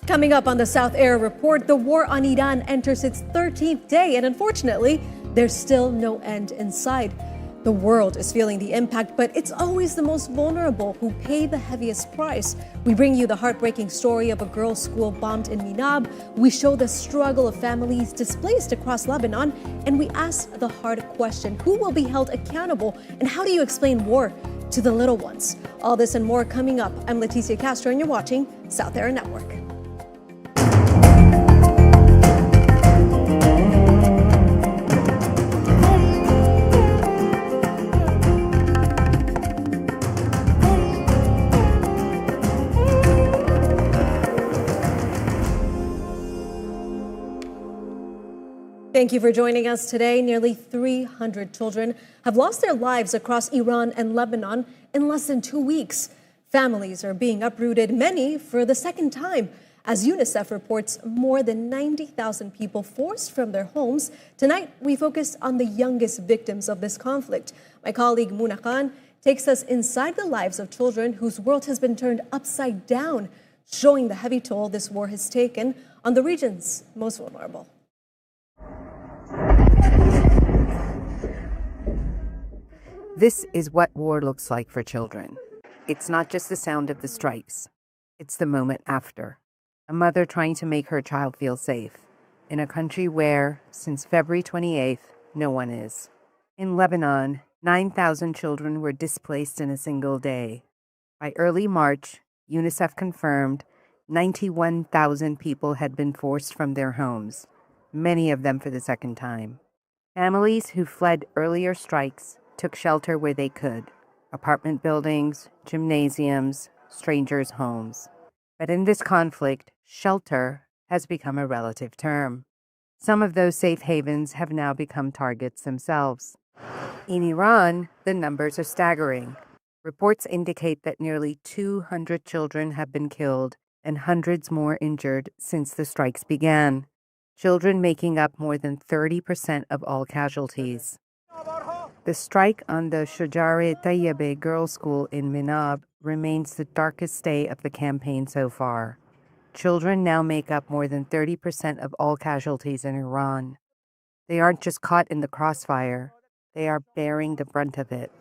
Coming up on the South Air Report, the war on Iran enters its 13th day, and unfortunately, there's still no end in sight. The world is feeling the impact, but it's always the most vulnerable who pay the heaviest price. We bring you the heartbreaking story of a girls' school bombed in Renad. We show the struggle of families displaced across Lebanon, and we ask the hard question: who will be held accountable, and how do you explain war to the little ones? All this and more coming up. I'm Leticia Castro, and you're watching South Air Network. Thank you for joining us today. Nearly 300 children have lost their lives across Iran and Lebanon in less than 2 weeks. Families are being uprooted, many for the second time. As UNICEF reports, more than 90,000 people forced from their homes. Tonight, we focus on the youngest victims of this conflict. My colleague Muna Khan takes us inside the lives of children whose world has been turned upside down, showing the heavy toll this war has taken on the region's most vulnerable. This is what war looks like for children. It's not just the sound of the strikes. It's the moment after. A mother trying to make her child feel safe in a country where, since February 28th, no one is. In Lebanon, 9,000 children were displaced in a single day. By early March, UNICEF confirmed 91,000 people had been forced from their homes, many of them for the second time. Families who fled earlier strikes took shelter where they could: apartment buildings, gymnasiums, strangers' homes. But in this conflict, shelter has become a relative term. Some of those safe havens have now become targets themselves. In Iran, the numbers are staggering. Reports indicate that nearly 200 children have been killed and hundreds more injured since the strikes began, children making up more than 30% of all casualties. The strike on the Tayyibeh girls' school in Renad remains the darkest day of the campaign so far. Children now make up more than 30% of all casualties in Iran. They aren't just caught in the crossfire, they are bearing the brunt of it.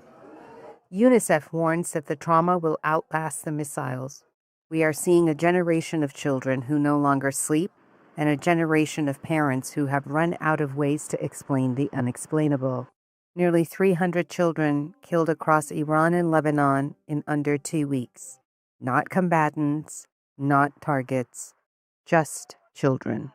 UNICEF warns that the trauma will outlast the missiles. We are seeing a generation of children who no longer sleep, and a generation of parents who have run out of ways to explain the unexplainable. Nearly 300 children killed across Iran and Lebanon in under 2 weeks. Not combatants, not targets, just children.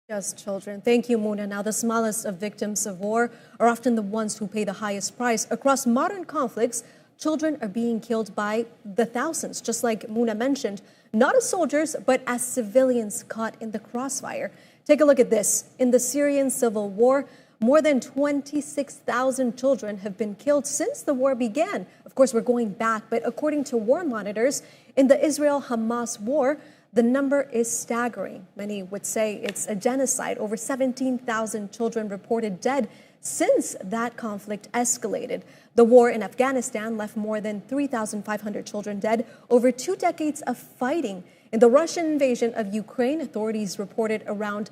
Just children. Thank you, Muna. Now, the smallest of victims of war are often the ones who pay the highest price. Across modern conflicts, children are being killed by the thousands, just like Muna mentioned, not as soldiers, but as civilians caught in the crossfire. Take a look at this. In the Syrian civil war, more than 26,000 children have been killed since the war began. Of course, we're going back, but according to war monitors, in the Israel-Hamas war, the number is staggering. Many would say it's a genocide. Over 17,000 children reported dead since that conflict escalated. The war in Afghanistan left more than 3,500 children dead over 2 decades of fighting. In the Russian invasion of Ukraine, authorities reported around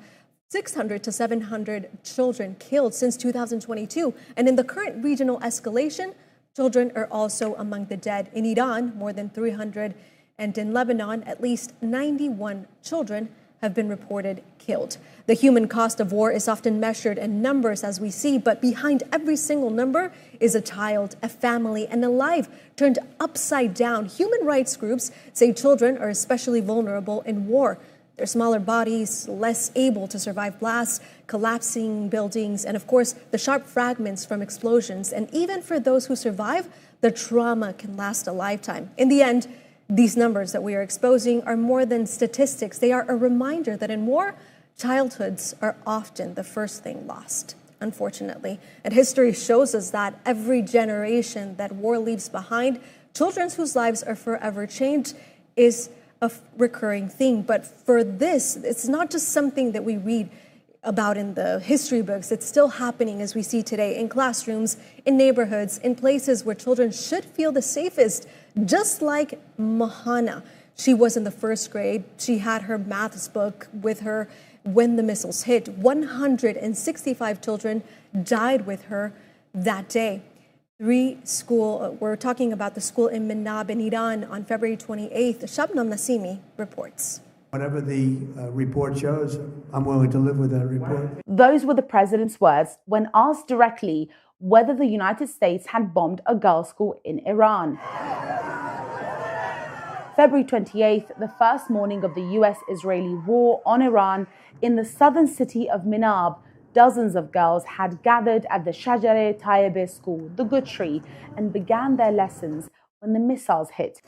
600 to 700 children killed since 2022. And in the current regional escalation, children are also among the dead. In Iran, more than 300, and in Lebanon, at least 91 children have been reported killed. The human cost of war is often measured in numbers, as we see, but behind every single number is a child, a family, and a life turned upside down. Human rights groups say children are especially vulnerable in war. Their smaller bodies, less able to survive blasts, collapsing buildings, and of course, the sharp fragments from explosions. And even for those who survive, the trauma can last a lifetime. In the end, these numbers that we are exposing are more than statistics. They are a reminder that in war, childhoods are often the first thing lost, unfortunately. And history shows us that every generation that war leaves behind, children whose lives are forever changed, is a recurring thing. But for this, it's not just something that we read about in the history books. It's still happening as we see today in classrooms, in neighborhoods, in places where children should feel the safest, just like Mahana. She was in the first grade. She had her maths book with her when the missiles hit. 165 children died with her that day. We're talking about the school in Menab in Iran on February 28th. Shabnam Nasimi reports. Whatever the report shows, I'm willing to live with that report. Those were the president's words when asked directly whether the United States had bombed a girls' school in Iran. February 28th, the first morning of the US-Israeli war on Iran, in the southern city of Menab, dozens of girls had gathered at the Shajare Tayyibeh school, the good tree, and began their lessons when the missiles hit.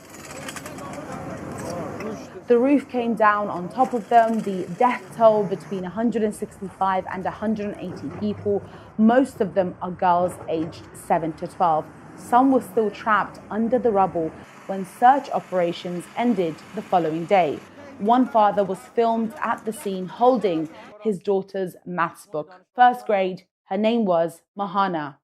The roof came down on top of them, the death toll between 165 and 180 people. Most of them are girls aged 7 to 12. Some were still trapped under the rubble when search operations ended the following day. One father was filmed at the scene holding his daughter's maths book. First grade, her name was Mahana.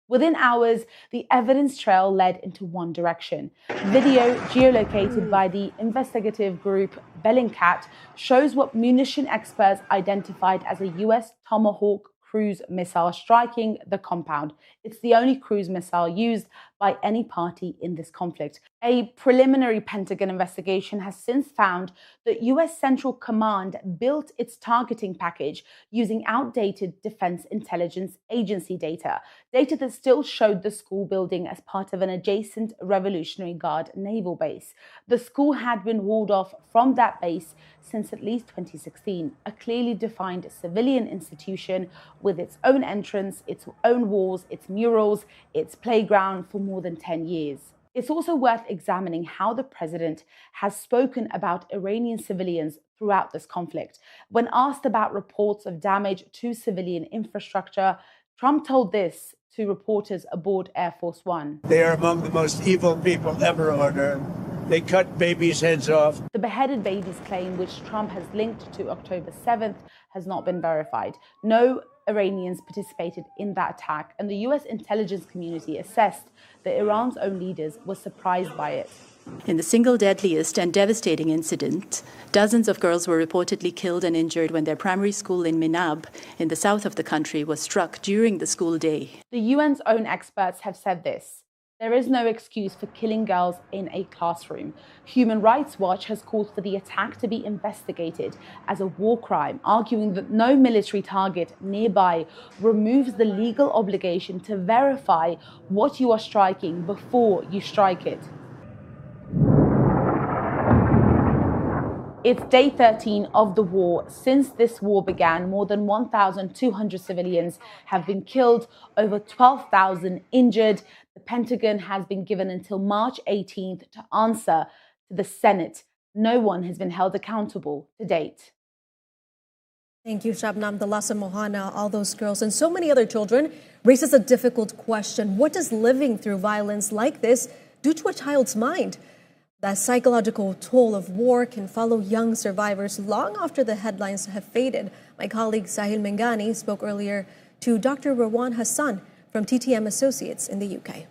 Within hours, the evidence trail led into one direction. Video geolocated by the investigative group Bellingcat shows what munition experts identified as a US Tomahawk cruise missile striking the compound. It's the only cruise missile used by any party in this conflict. A preliminary Pentagon investigation has since found that US Central Command built its targeting package using outdated Defense Intelligence Agency data that still showed the school building as part of an adjacent Revolutionary Guard naval base. The school had been walled off from that base since at least 2016, a clearly defined civilian institution with its own entrance, its own walls, its murals, its playground for more than 10 years. It's also worth examining how the president has spoken about Iranian civilians throughout this conflict. When asked about reports of damage to civilian infrastructure, Trump told this to reporters aboard Air Force One. They are among the most evil people ever on earth. They cut babies' heads off. The beheaded babies claim, which Trump has linked to October 7th, has not been verified. No Iranians participated in that attack, and the US intelligence community assessed that Iran's own leaders were surprised by it. In the single deadliest and devastating incident, dozens of girls were reportedly killed and injured when their primary school in Menab, in the south of the country, was struck during the school day. The UN's own experts have said this: there is no excuse for killing girls in a classroom. Human Rights Watch has called for the attack to be investigated as a war crime, arguing that no military target nearby removes the legal obligation to verify what you are striking before you strike it. It's day 13 of the war. Since this war began, more than 1,200 civilians have been killed, over 12,000 injured. The Pentagon has been given until March 18th to answer to the Senate. No one has been held accountable to date. Thank you, Shabnam. The loss of Mohana, all those girls, and so many other children raises a difficult question. What does living through violence like this do to a child's mind? The psychological toll of war can follow young survivors long after the headlines have faded. My colleague Sahil Mengani spoke earlier to Dr. Rawan Hassan from TTM Associates in the UK.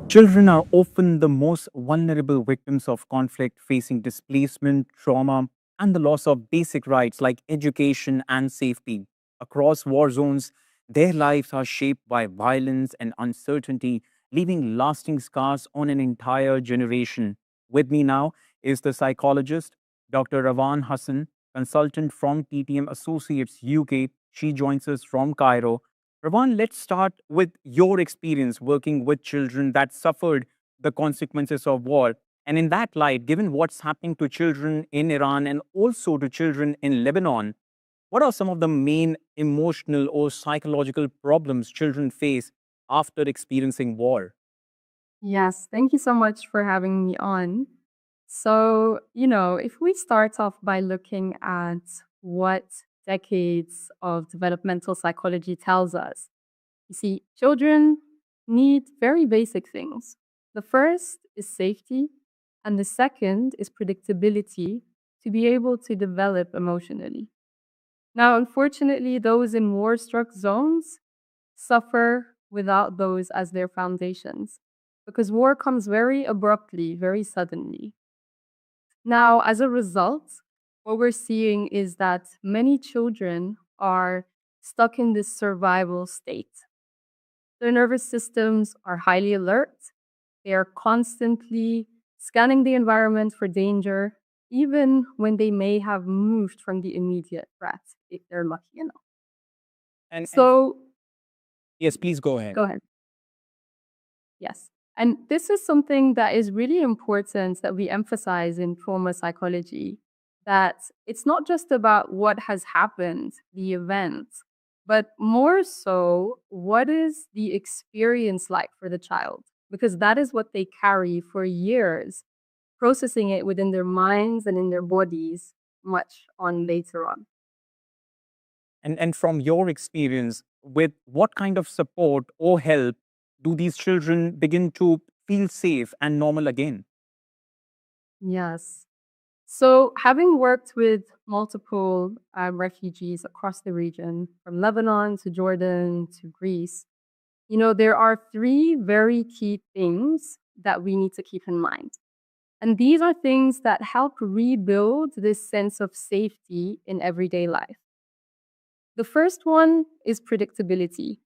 Children are often the most vulnerable victims of conflict, facing displacement, trauma, and the loss of basic rights like education and safety. Across war zones, their lives are shaped by violence and uncertainty, leaving lasting scars on an entire generation. With me now is the psychologist, Dr. Rawan Hassan, consultant from TTM Associates UK. She joins us from Cairo. Rawan, let's start with your experience working with children that suffered the consequences of war. And in that light, given what's happening to children in Iran and also to children in Lebanon, what are some of the main emotional or psychological problems children face after experiencing war? Yes, thank you so much for having me on. So, if we start off by looking at what decades of developmental psychology tells us, you see, children need very basic things. The first is safety, and the second is predictability to be able to develop emotionally. Now, unfortunately, those in war-struck zones suffer without those as their foundations, because war comes very abruptly, very suddenly. Now, as a result, what we're seeing is that many children are stuck in this survival state. Their nervous systems are highly alert. They are constantly scanning the environment for danger, even when they may have moved from the immediate threat, if they're lucky enough. And So, yes, please go ahead. go ahead. Yes. And this is something that is really important that we emphasize in trauma psychology, that it's not just about what has happened, the event, but more so, what is the experience like for the child? Because that is what they carry for years, processing it within their minds and in their bodies much on later on. And from your experience, with what kind of support or help do these children begin to feel safe and normal again? Yes. So, having worked with multiple refugees across the region, from Lebanon to Jordan to Greece, there are three very key things that we need to keep in mind. And these are things that help rebuild this sense of safety in everyday life. The first one is predictability.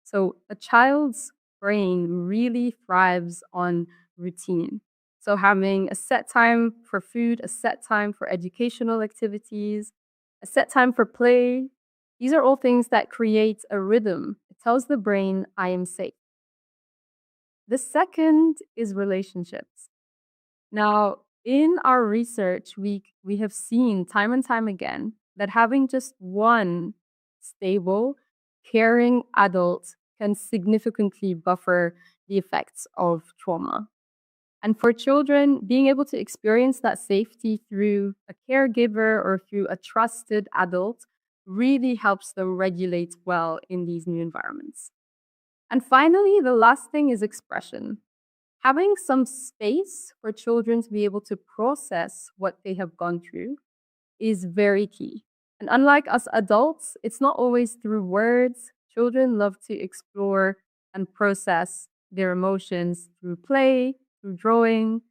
So, a child's brain really thrives on routine. So, having a set time for food, a set time for educational activities, a set time for play, these are all things that create a rhythm. It tells the brain, I am safe. The second is relationships. Now, in our research, we have seen time and time again that having just one stable, caring adult can significantly buffer the effects of trauma. And for children, being able to experience that safety through a caregiver or through a trusted adult really helps them regulate well in these new environments. And finally, the last thing is expression. Having some space for children to be able to process what they have gone through is very key. And unlike us adults, it's not always through words. Children love to explore and process their emotions through play, through drawing,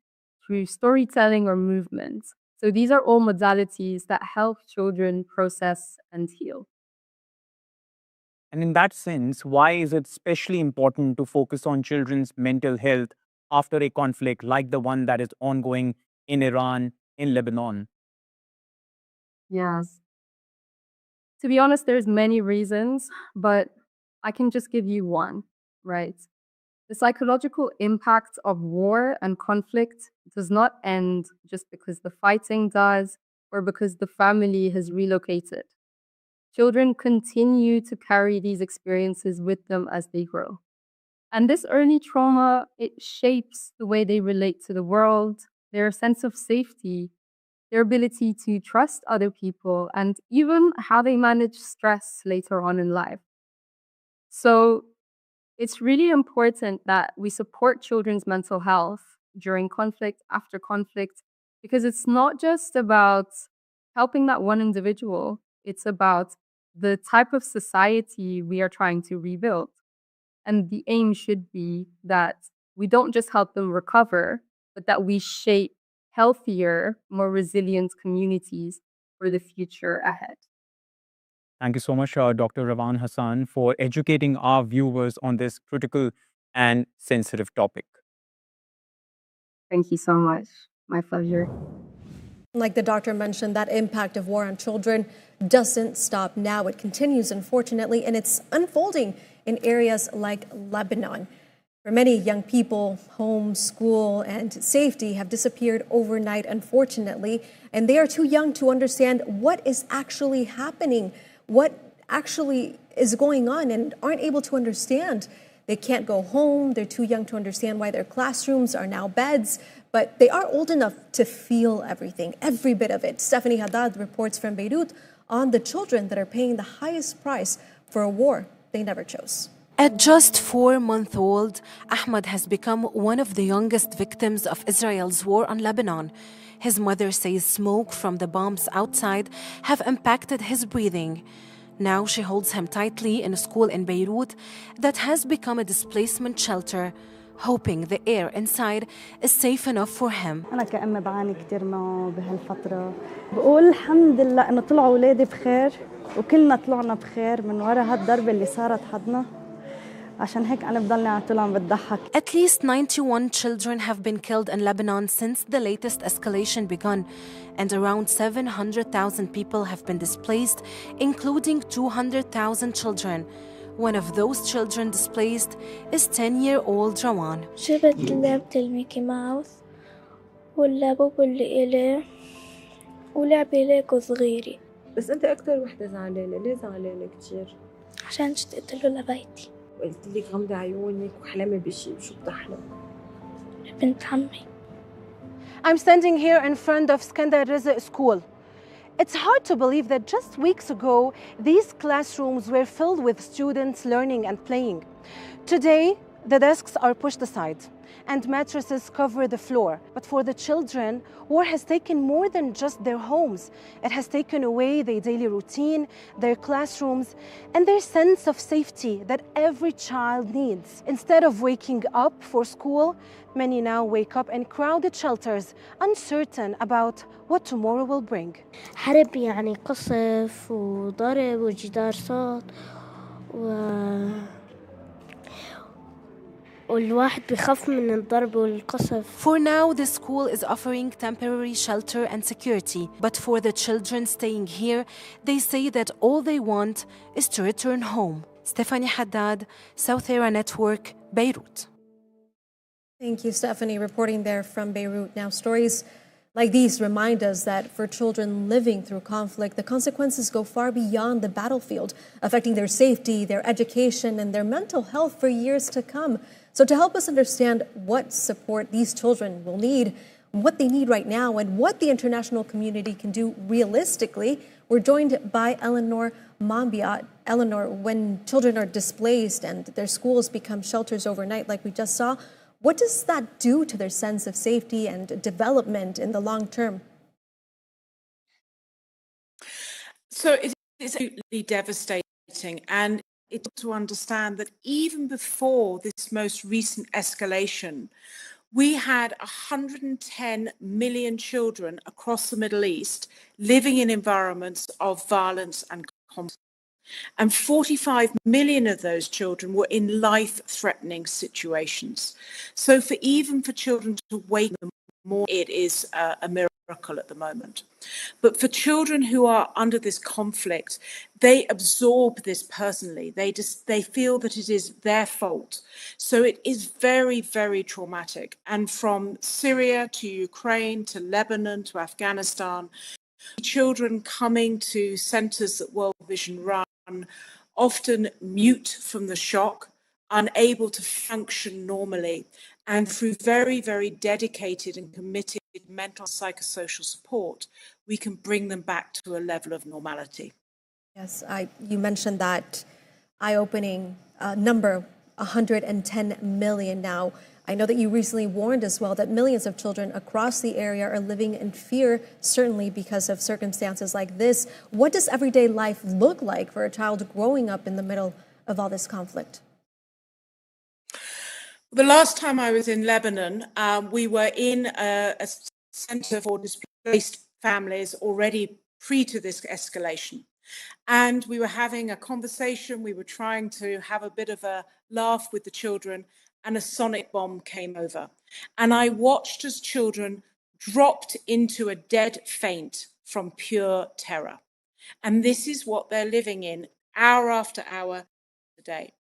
through storytelling or movement. So these are all modalities that help children process and heal. And in that sense, why is it especially important to focus on children's mental health after a conflict like the one that is ongoing in Iran, in Lebanon? Yes. To be honest, there's many reasons, but I can just give you one, right? The psychological impact of war and conflict does not end just because the fighting does or because the family has relocated. Children continue to carry these experiences with them as they grow. And this early trauma, it shapes the way they relate to the world, their sense of safety, their ability to trust other people, and even how they manage stress later on in life. So it's really important that we support children's mental health during conflict, after conflict, because it's not just about helping that one individual, it's about the type of society we are trying to rebuild. And the aim should be that we don't just help them recover, but that we shape healthier, more resilient communities for the future ahead. Thank you so much, Dr. Rawan Hassan, for educating our viewers on this critical and sensitive topic. Thank you so much. My pleasure. Like the doctor mentioned, that impact of war on children doesn't stop now. It continues, unfortunately, and it's unfolding in areas like Lebanon. For many young people, home, school, and safety have disappeared overnight, unfortunately, and they are too young to understand what is actually happening, what actually is going on, and aren't able to understand. They can't go home. They're too young to understand why their classrooms are now beds, but they are old enough to feel everything, every bit of it. Stephanie Haddad reports from Beirut on the children that are paying the highest price for a war they never chose. At just 4 months old, Ahmad has become one of the youngest victims of Israel's war on Lebanon. His mother says smoke from the bombs outside have impacted his breathing. Now she holds him tightly in a school in Beirut that has become a displacement shelter. hoping the air inside is safe enough for him. أنا كأم بعاني كتير معه بهالفترة. بقول الحمد لله إنه طلعوا أولادي بخير وكلنا طلعنا بخير من وراء هالضربة اللي صارت حدنا. عشان هيك أنا بضلني على طول عم بتضحك. At least 91 children have been killed in Lebanon since the latest escalation began, and around 700,000 people have been displaced, including 200,000 children. One of those children displaced is 10-year-old Rawan. جبت لعبة الميكي ماوس واللابوب اللي إليه ولعبة ليكو صغيرة. بس أنت أكتر وحدة زعلانة، ليه زعلانة كتير؟ عشان اشتقت له لبيتي. قلت لي غمضي عيونك وحلمي بشي، شو بتحلم؟ بنت عمي. I'm standing here in front of Skandar Reza School. It's hard to believe that just weeks ago, these classrooms were filled with students learning and playing. Today, the desks are pushed aside and mattresses cover the floor. But for the children, war has taken more than just their homes. It has taken away their daily routine, their classrooms, and their sense of safety that every child needs. Instead of waking up for school, many now wake up in crowded shelters, uncertain about what tomorrow will bring. حرب يعني قصف وضرب وجدار صوت والواحد بيخاف من الضرب والقصف. For now, the school is offering temporary shelter and security. But for the children staying here, they say that all they want is to return home. Stephanie Haddad, South Era Network, Beirut. Thank you, Stephanie, reporting there from Beirut. Now, stories like these remind us that for children living through conflict, the consequences go far beyond the battlefield, affecting their safety, their education, and their mental health for years to come. So to help us understand what support these children will need, what they need right now, and what the international community can do realistically, we're joined by Eleanor Mambia. Eleanor, when children are displaced and their schools become shelters overnight, like we just saw, what does that do to their sense of safety and development in the long term? So it is absolutely devastating, and it's to understand that even before this most recent escalation, we had 110 million children across the Middle East living in environments of violence and conflict. And 45 million of those children were in life-threatening situations. So even for children to wake them more, it is a miracle at the moment. But for children who are under this conflict, they absorb this personally. They feel that it is their fault. So it is very, very traumatic. And from Syria to Ukraine to Lebanon to Afghanistan, children coming to centres that World Vision run, often mute from the shock, unable to function normally, and through very, very dedicated and committed mental and psychosocial support, we can bring them back to a level of normality. Yes, you mentioned that eye-opening number, 110 million now. I know that you recently warned as well that millions of children across the area are living in fear, certainly because of circumstances like this. What does everyday life look like for a child growing up in the middle of all this conflict? The last time I was in Lebanon, we were in a centre for displaced families already pre to this escalation. And we were having a conversation. We were trying to have a bit of a laugh with the children, and a sonic bomb came over. And I watched as children dropped into a dead faint from pure terror. And this is what they're living in hour after hour today.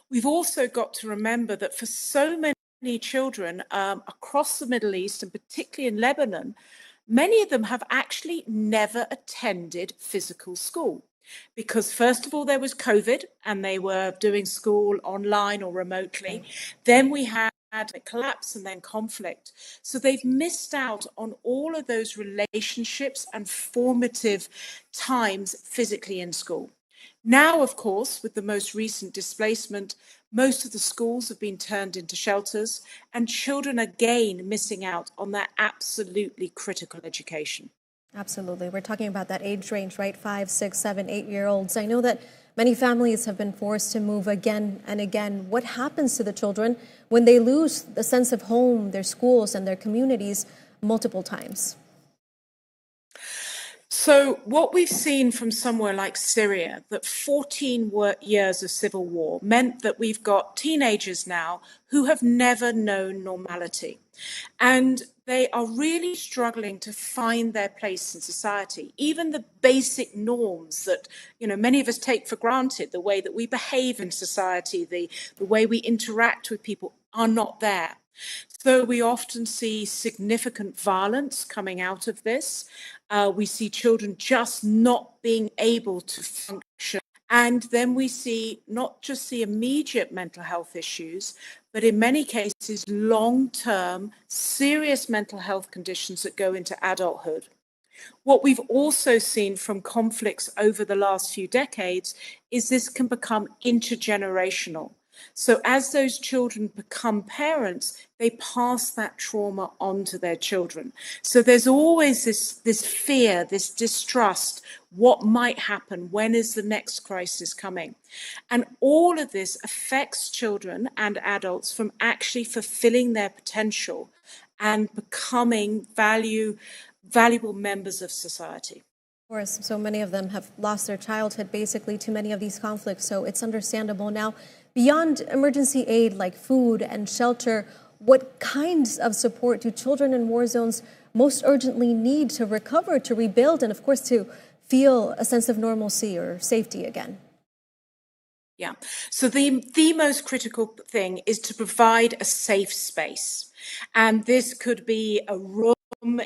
We've also got to remember that for so many children across the Middle East, and particularly in Lebanon, many of them have actually never attended physical school. Because first of all, there was COVID and they were doing school online or remotely. Then we had a collapse and then conflict. So they've missed out on all of those relationships and formative times physically in school. Now, of course, with the most recent displacement, most of the schools have been turned into shelters, and children again missing out on their absolutely critical education. Absolutely. We're talking about that age range, right? 5, 6, 7, 8-year-olds. I know that Many families have been forced to move again and again. What happens to the children when they lose the sense of home, their schools, and their communities multiple times? So what we've seen from somewhere like Syria, that 14 years of civil war meant that we've got teenagers now who have never known normality. And they are really struggling to find their place in society. Even the basic norms that, many of us take for granted, the way that we behave in society, the way we interact with people, are not there. So we often see significant violence coming out of this. We see children just not being able to function. And then we see not just the immediate mental health issues, but in many cases, long-term, serious mental health conditions that go into adulthood. What we've also seen from conflicts over the last few decades is this can become intergenerational. So as those children become parents, they pass that trauma on to their children. So there's always this fear, this distrust. What might happen? When is the next crisis coming? And all of this affects children and adults from actually fulfilling their potential and becoming valuable members of society. Of course, so many of them have lost their childhood basically to many of these conflicts, so it's understandable. Now, beyond emergency aid like food and shelter, what kinds of support do children in war zones most urgently need to recover, to rebuild, and of course to feel a sense of normalcy or safety again? Yeah, so the most critical thing is to provide a safe space. And this could be a room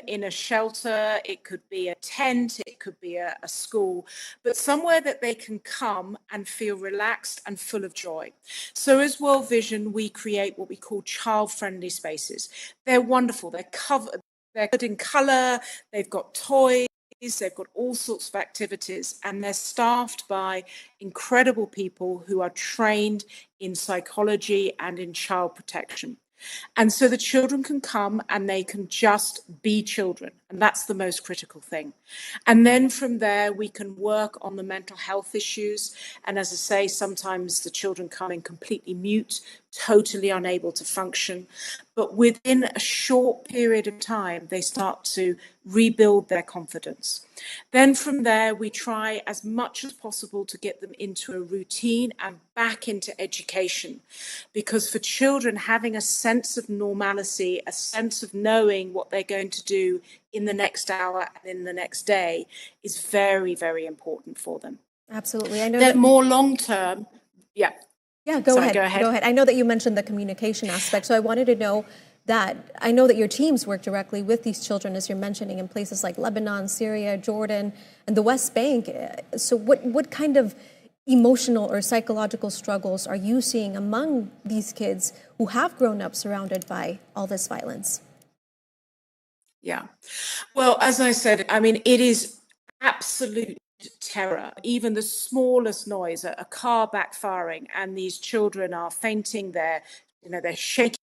in a shelter, it could be a tent, it could be a school, but somewhere that they can come and feel relaxed and full of joy. So as World Vision, we create what we call child-friendly spaces. They're wonderful, they're covered in colour, they've got toys, they've got all sorts of activities, and they're staffed by incredible people who are trained in psychology and in child protection. And so the children can come and they can just be children. And that's the most critical thing. And then from there, we can work on the mental health issues. And as I say, sometimes the children come in completely mute, totally unable to function. But within a short period of time, they start to rebuild their confidence. Then from there, we try as much as possible to get them into a routine and back into education. Because for children, having a sense of normalcy, a sense of knowing what they're going to do in the next hour and in the next day is very, very important for them. Absolutely. I know that more long term, yeah. Yeah, go ahead. Go ahead. I know that you mentioned the communication aspect, so I wanted to know that I know that your teams work directly with these children, as you're mentioning, in places like Lebanon, Syria, Jordan, and the West Bank. So what kind of emotional or psychological struggles are you seeing among these kids who have grown up surrounded by all this violence? Yeah. Well, as I said, I mean, it is absolute terror. Even the smallest noise, a car backfiring, and these children are fainting, they're shaking,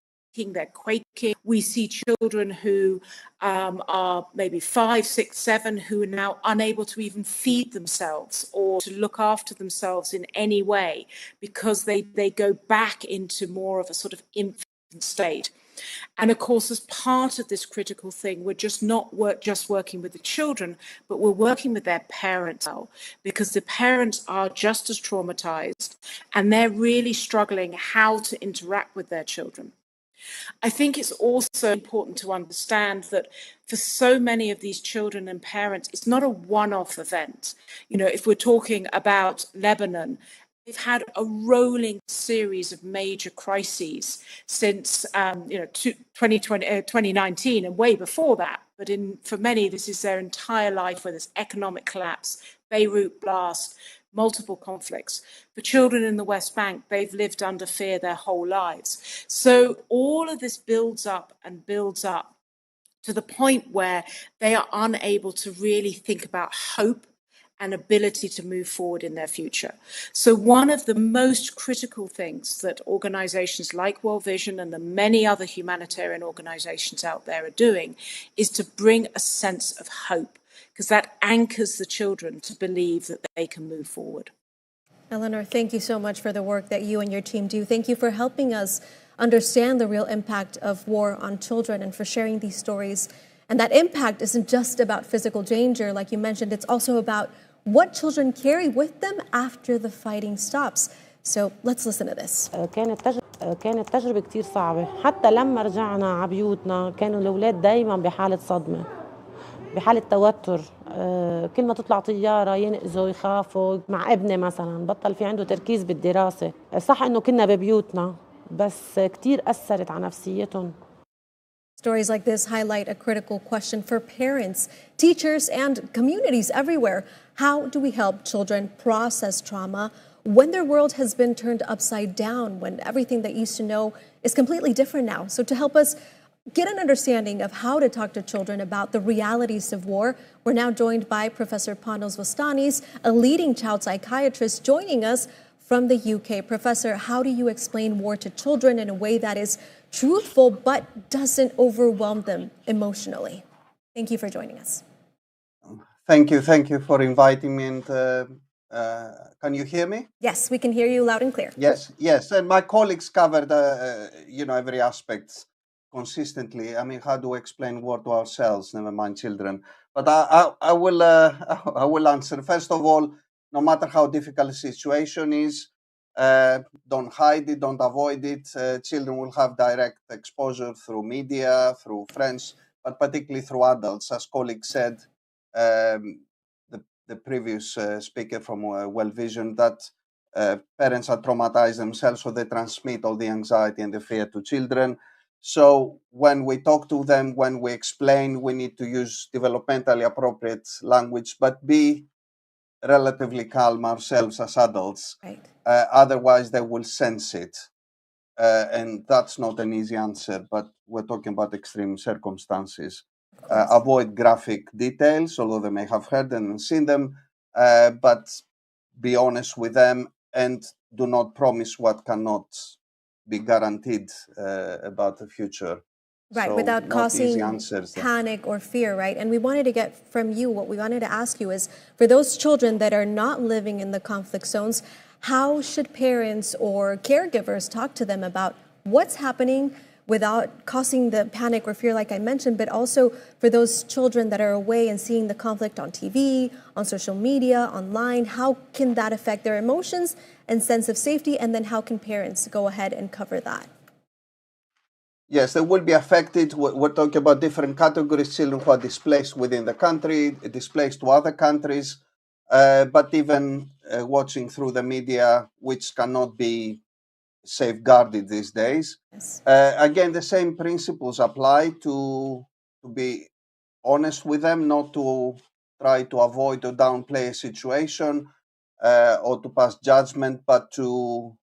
they're quaking. We see children who are maybe 5, 6, 7 who are now unable to even feed themselves or to look after themselves in any way because they go back into more of a sort of infant state. And of course, as part of this critical thing, we're just not working with the children, but we're working with their parents now, because the parents are just as traumatized and they're really struggling how to interact with their children. I think it's also important to understand that for so many of these children and parents, it's not a one-off event. If we're talking about Lebanon, they've had a rolling series of major crises since 2019 and way before that. But for many, this is their entire life, where there's economic collapse, Beirut blast, multiple conflicts. For children in the West Bank, they've lived under fear their whole lives. So all of this builds up and builds up to the point where they are unable to really think about hope and ability to move forward in their future. So one of the most critical things that organizations like World Vision and the many other humanitarian organizations out there are doing is to bring a sense of hope, because that anchors the children to believe that they can move forward. Eleanor, thank you so much for the work that you and your team do. Thank you for helping us understand the real impact of war on children and for sharing these stories. And that impact isn't just about physical danger, like you mentioned, it's also about what children carry with them after the fighting stops. So let's listen to this. كانت تجربة كتير صعبة، حتى لما رجعنا على بيوتنا كانوا الأولاد دايما بحالة صدمة، بحالة توتر. كل ما تطلع طيارة ينقزوا يخافوا. مع ابني مثلا بطل في عنده تركيز بالدراسة. صح إنه كنا ببيوتنا بس كتير أثرت على نفسيتهم. Stories like this highlight a critical question for parents, teachers, and communities everywhere. How do we help children process trauma when their world has been turned upside down, when everything they used to know is completely different now? So to help us get an understanding of how to talk to children about the realities of war, we're now joined by Professor Panos Vostanis, a leading child psychiatrist, joining us from the UK. Professor, how do you explain war to children in a way that is truthful but doesn't overwhelm them emotionally? Thank you for joining us. Thank you for inviting me. And can you hear me? Yes, we can hear you loud and clear. Yes. And my colleagues covered, every aspect consistently. I mean, how do we explain war to ourselves? Never mind children. But I will answer. First of all, no matter how difficult the situation is, don't hide it, don't avoid it. Children will have direct exposure through media, through friends, but particularly through adults. As colleagues said, the previous speaker from Well Vision, that parents are traumatized themselves, so they transmit all the anxiety and the fear to children. So when we talk to them, when we explain, we need to use developmentally appropriate language, but be relatively calm ourselves as adults. Right. Otherwise, they will sense it. And that's not an easy answer, but we're talking about extreme circumstances. Avoid graphic details, although they may have heard them and seen them, but be honest with them and do not promise what cannot be guaranteed about the future. Right, So without not easy causing answers. panic or fear, right? And we wanted to get from you, what we wanted to ask you is, for those children that are not living in the conflict zones, how should parents or caregivers talk to them about what's happening without causing the panic or fear, like I mentioned, but also for those children that are away and seeing the conflict on TV, on social media, online, how can that affect their emotions and sense of safety? And then how can parents go ahead and cover that? Yes, they will be affected. We're talking about different categories: children who are displaced within the country, displaced to other countries, but even watching through the media, which cannot be safeguarded these days. Yes. Again, the same principles apply to be honest with them, not to try to avoid or downplay a situation or to pass judgment, but to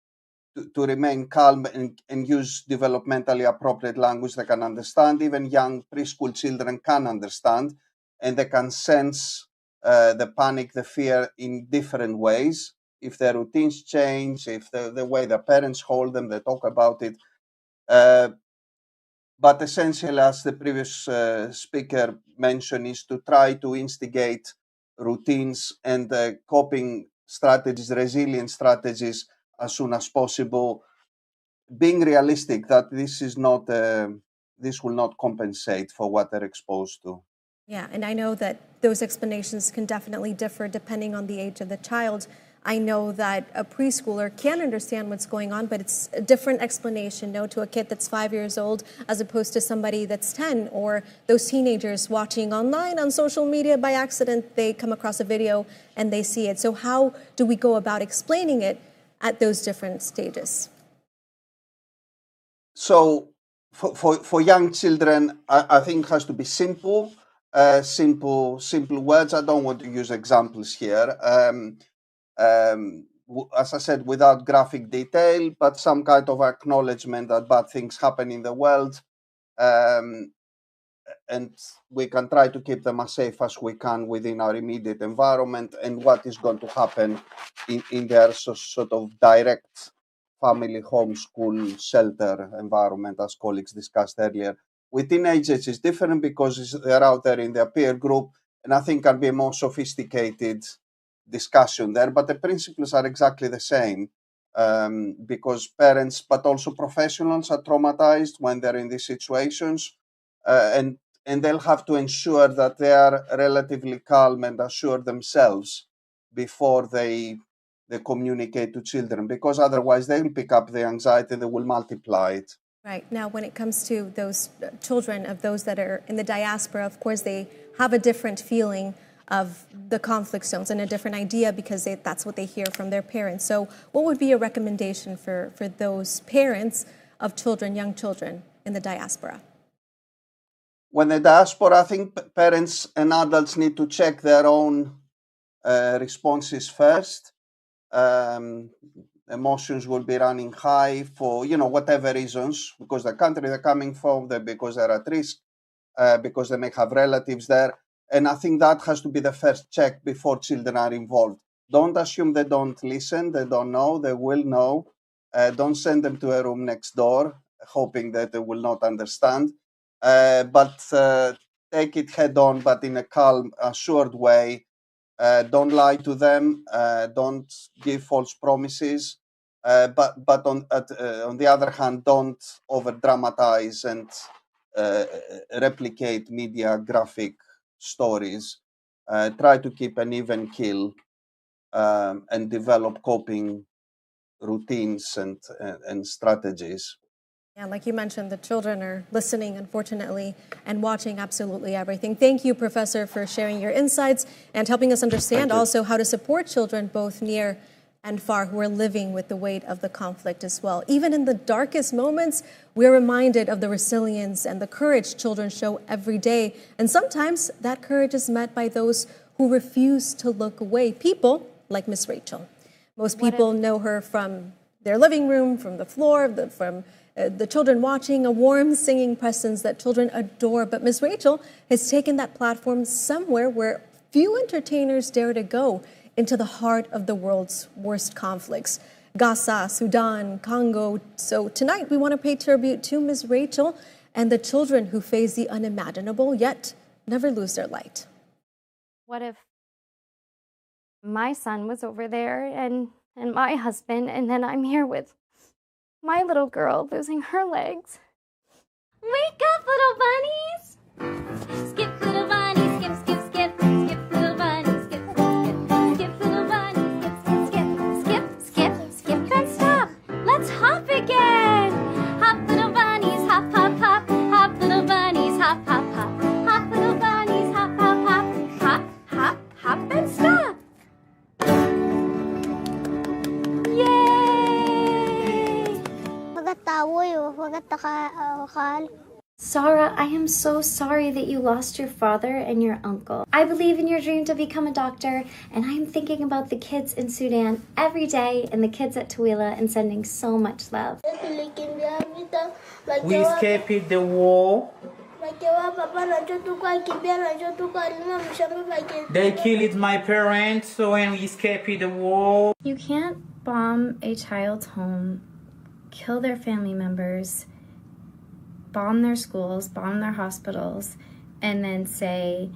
remain calm and use developmentally appropriate language they can understand. Even young preschool children can understand, and they can sense the panic, the fear in different ways. If their routines change, if the way their parents hold them, they talk about it. But essentially, as the previous speaker mentioned, is to try to instigate routines and coping strategies, resilient strategies as soon as possible, being realistic that this is not this will not compensate for what they're exposed to. Yeah, and I know that those explanations can definitely differ depending on the age of the child. I know that a preschooler can understand what's going on, but it's a different explanation, to a kid that's 5 years old as opposed to somebody that's 10, or those teenagers watching online on social media by accident, they come across a video and they see it. So how do we go about explaining it at those different stages? So for young children, I think it has to be simple, simple words. I don't want to use examples here. As I said, without graphic detail, but some kind of acknowledgement that bad things happen in the world. And we can try to keep them as safe as we can within our immediate environment, and what is going to happen in their sort of direct family, homeschool, shelter environment, as colleagues discussed earlier. With teenagers, it's different because they're out there in their peer group, and I think can be more sophisticated discussion there, but the principles are exactly the same. Because parents, but also professionals, are traumatized when they're in these situations, and they'll have to ensure that they are relatively calm and assured themselves before they communicate to children, because otherwise they will pick up the anxiety, they will multiply it. Right. Now, when it comes to those children of those that are in the diaspora, of course, they have a different feeling of the conflict zones and a different idea because that's what they hear from their parents. So what would be a recommendation for those parents of children, young children in the diaspora? When the diaspora, I think parents and adults need to check their own responses first. Emotions will be running high for, whatever reasons, because the country they're coming from, because they're at risk, because they may have relatives there. And I think that has to be the first check before children are involved. Don't assume they don't listen, they don't know, they will know. Don't send them to a room next door, hoping that they will not understand. But take it head on, but in a calm, assured way. Don't lie to them. Don't give false promises. But on the other hand, don't over dramatize and replicate media graphic stories. Try to keep an even keel and develop coping routines and strategies. Yeah, like you mentioned, the children are listening, unfortunately, and watching absolutely everything. Thank you, Professor, for sharing your insights and helping us understand also how to support children both near and far who are living with the weight of the conflict as well. Even in the darkest moments, we're reminded of the resilience and the courage children show every day. And sometimes that courage is met by those who refuse to look away, people like Miss Rachel. Most people know her from their living room, from the floor, from the children watching, a warm singing presence that children adore. But Miss Rachel has taken that platform somewhere where few entertainers dare to go, into the heart of the world's worst conflicts, Gaza, Sudan, Congo. So tonight we want to pay tribute to Ms. Rachel and the children who face the unimaginable, yet never lose their light. What if my son was over there and my husband, and then I'm here with my little girl losing her legs? Wake up, little bunnies! Skip, little bunnies, skip, skip, skip. Skip, little bunnies, skip, skip, skip. Skip, little bunnies, skip, skip, skip. Skip, skip, skip, then stop. Let's hop again. Hop, little bunnies, hop, hop, hop. Hop, little bunnies, hop, hop, hop. Hop, little bunnies, hop, hop, hop. Hop, hop, hop, and stop. Sarah, I am so sorry that you lost your father and your uncle. I believe in your dream to become a doctor, and I'm thinking about the kids in Sudan every day and the kids at Tawila and sending so much love. We escaped the war. They killed my parents, so when we escaped the war. You can't bomb a child's home, kill their family members, bomb their schools, bomb their hospitals, and then say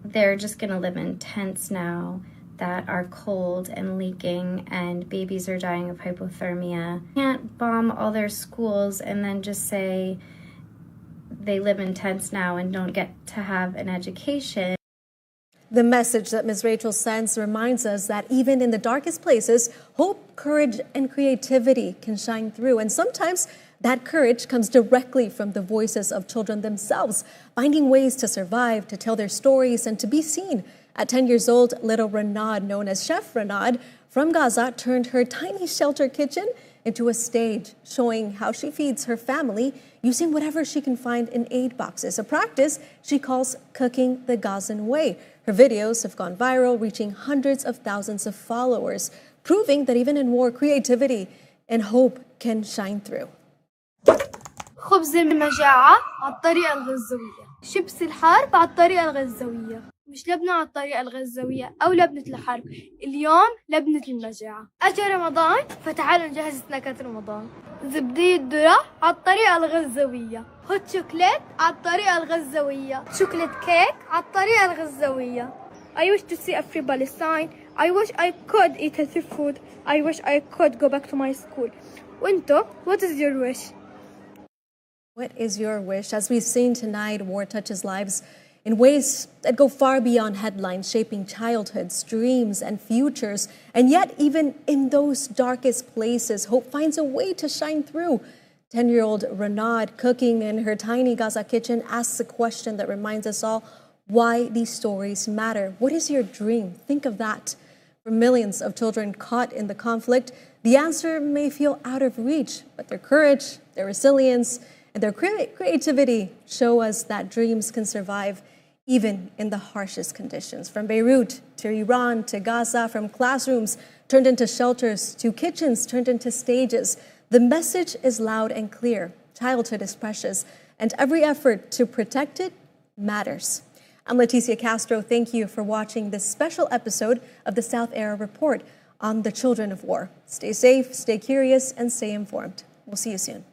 they're just going to live in tents now that are cold and leaking and babies are dying of hypothermia. You can't bomb all their schools and then just say they live in tents now and don't get to have an education. The message that Ms. Rachel sends reminds us that even in the darkest places, hope, courage, and creativity can shine through. And sometimes that courage comes directly from the voices of children themselves, finding ways to survive, to tell their stories, and to be seen. At 10 years old, little Renad, known as Chef Renad, from Gaza, turned her tiny shelter kitchen into a stage, showing how she feeds her family using whatever she can find in aid boxes, a practice she calls cooking the Gazan way. Her videos have gone viral, reaching hundreds of thousands of followers, proving that even in war, creativity and hope can shine through. خبز المجاعة على الطريقة الغزاوية، شيبس الحرب على الطريقة الغزاوية، مش لبنة على الطريقة الغزاوية أو لبنة الحرب، اليوم لبنة المجاعة. أجا رمضان فتعالوا نجهز سناكات رمضان. زبدية ذرة على الطريقة الغزاوية، هوت شوكليت على الطريقة الغزاوية، شوكليت كيك على الطريقة الغزاوية. I wish to see a free Palestine. I wish I could eat healthy food. I wish I could go back to my school. وانتو, what is your wish? What is your wish? As we've seen tonight, war touches lives in ways that go far beyond headlines, shaping childhoods, dreams, and futures. And yet, even in those darkest places, hope finds a way to shine through. 10-year-old Renad, cooking in her tiny Gaza kitchen, asks a question that reminds us all why these stories matter. What is your dream? Think of that. For millions of children caught in the conflict, the answer may feel out of reach, but their courage, their resilience, and their creativity show us that dreams can survive even in the harshest conditions. From Beirut to Iran to Gaza, from classrooms turned into shelters to kitchens turned into stages, the message is loud and clear. Childhood is precious, and every effort to protect it matters. I'm Leticia Castro. Thank you for watching this special episode of the South Era Report on the children of war. Stay safe, stay curious, and stay informed. We'll see you soon.